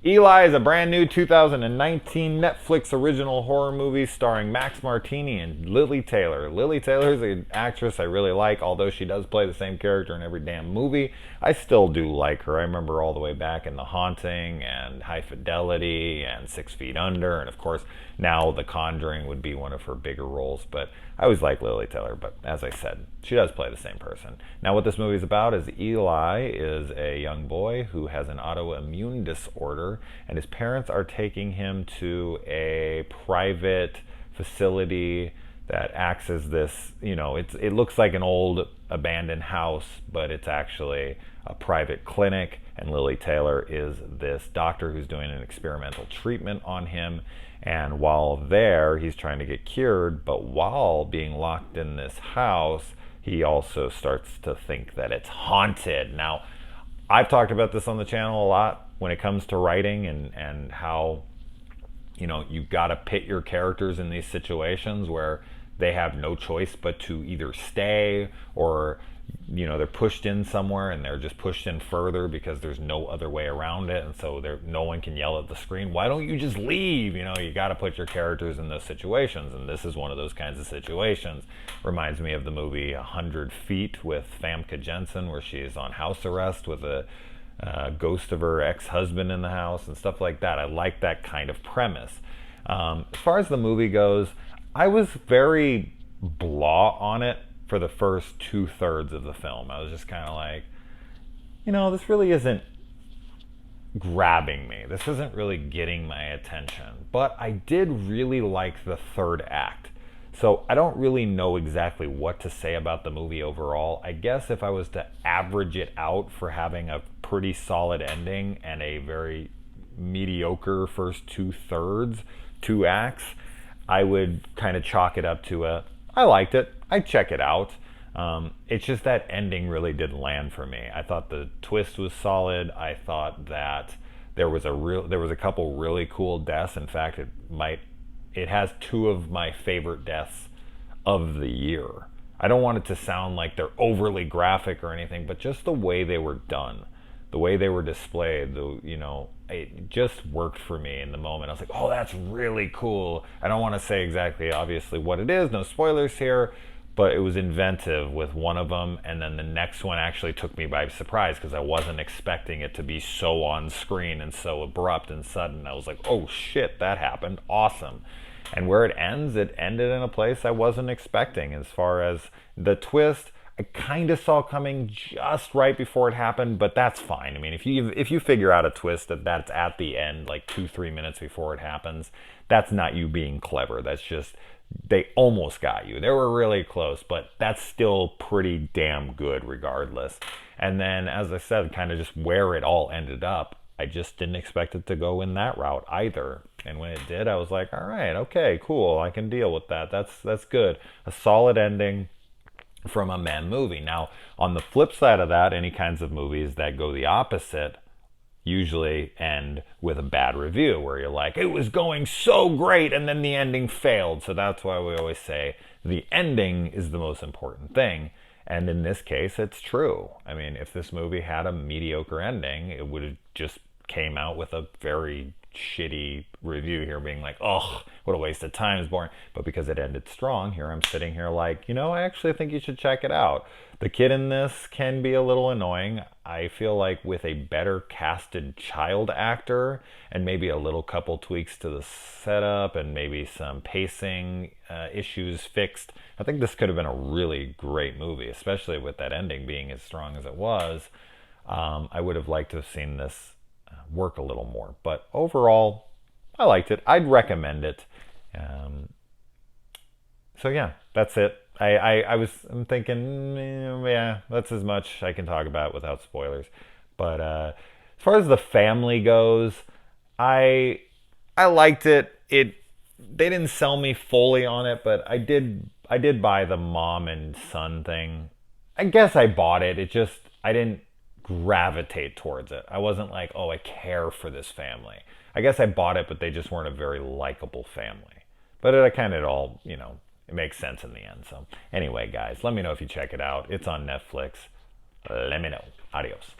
Eli is a brand new 2019 Netflix original horror movie starring Max Martini and Lily Taylor. Lily Taylor is an actress I really like, although she does play the same character in every damn movie. I still do like her. I remember all the way back in The Haunting and High Fidelity and 6 Feet Under, and of course now The Conjuring would be one of her bigger roles, but I always like Lily Taylor, but as I said, she does play the same person. Now what this movie is about is Eli is a young boy who has an autoimmune disorder, and his parents are taking him to a private facility that acts as this, it looks like an old abandoned house, but it's actually a private clinic, and Lily Taylor is this doctor who's doing an experimental treatment on him. And while there, he's trying to get cured, but while being locked in this house, he also starts to think that it's haunted. Now, I've talked about this on the channel a lot when it comes to writing and how, you've got to pit your characters in these situations where they have no choice but to either stay or they're pushed in somewhere and they're just pushed in further because there's no other way around it, and so no one can yell at the screen, why don't you just leave? You got to put your characters in those situations, and this is one of those kinds of situations. Reminds me of the movie 100 Feet with Famke Jensen, where she is on house arrest with a ghost of her ex-husband in the house and stuff like that. I like that kind of premise. As far as the movie goes, I was very blah on it for the first 2/3 of the film. I was just kind of like, this really isn't grabbing me. This isn't really getting my attention. But I did really like the third act. So I don't really know exactly what to say about the movie overall. I guess if I was to average it out for having a pretty solid ending and a very mediocre first 2/3, 2 acts, I would kind of chalk it up to I liked it. I'd check it out. It's just that ending really didn't land for me. I thought the twist was solid. I thought that there was a couple really cool deaths. In fact, it has 2 of my favorite deaths of the year. I don't want it to sound like they're overly graphic or anything, but just the way they were done, the way they were displayed, it just worked for me in the moment. I was like, oh, that's really cool. I don't want to say exactly, obviously, what it is. No spoilers here. But it was inventive with one of them. And then the next one actually took me by surprise because I wasn't expecting it to be so on screen and so abrupt and sudden. I was like, oh, shit, that happened. Awesome. And where it ends, it ended in a place I wasn't expecting. As far as the twist, I kind of saw coming just right before it happened, but that's fine. I mean, if you figure out a twist that's at the end, like 2-3 minutes before it happens, that's not you being clever. That's just they almost got you. They were really close, but that's still pretty damn good regardless. And then, as I said, kind of just where it all ended up, I just didn't expect it to go in that route either. And when it did, I was like, all right, okay, cool. I can deal with that. That's good. A solid ending from a man movie. Now, on the flip side of that, any kinds of movies that go the opposite usually end with a bad review where you're like, it was going so great and then the ending failed. So that's why we always say the ending is the most important thing. And in this case, it's true. I mean, if this movie had a mediocre ending, it would have just came out with a very shitty review here being like, oh, what a waste of time, it's boring. But because it ended strong, here I'm sitting here like, I actually think you should check it out. The kid in this can be a little annoying. I feel like with a better casted child actor and maybe a little couple tweaks to the setup and maybe some pacing issues fixed, I think this could have been a really great movie, especially with that ending being as strong as it was. I would have liked to have seen this work a little more. But overall, I liked it. I'd recommend it. So yeah, that's it. I'm thinking, yeah, that's as much I can talk about without spoilers. But as far as the family goes, I liked it. They didn't sell me fully on it, but I did buy the mom and son thing. I guess I bought it. I didn't gravitate towards it. I wasn't like, oh, I care for this family. I guess I bought it, but they just weren't a very likable family. But it kind of all, it makes sense in the end. So anyway, guys, let me know if you check it out. It's on Netflix. Let me know. Adios.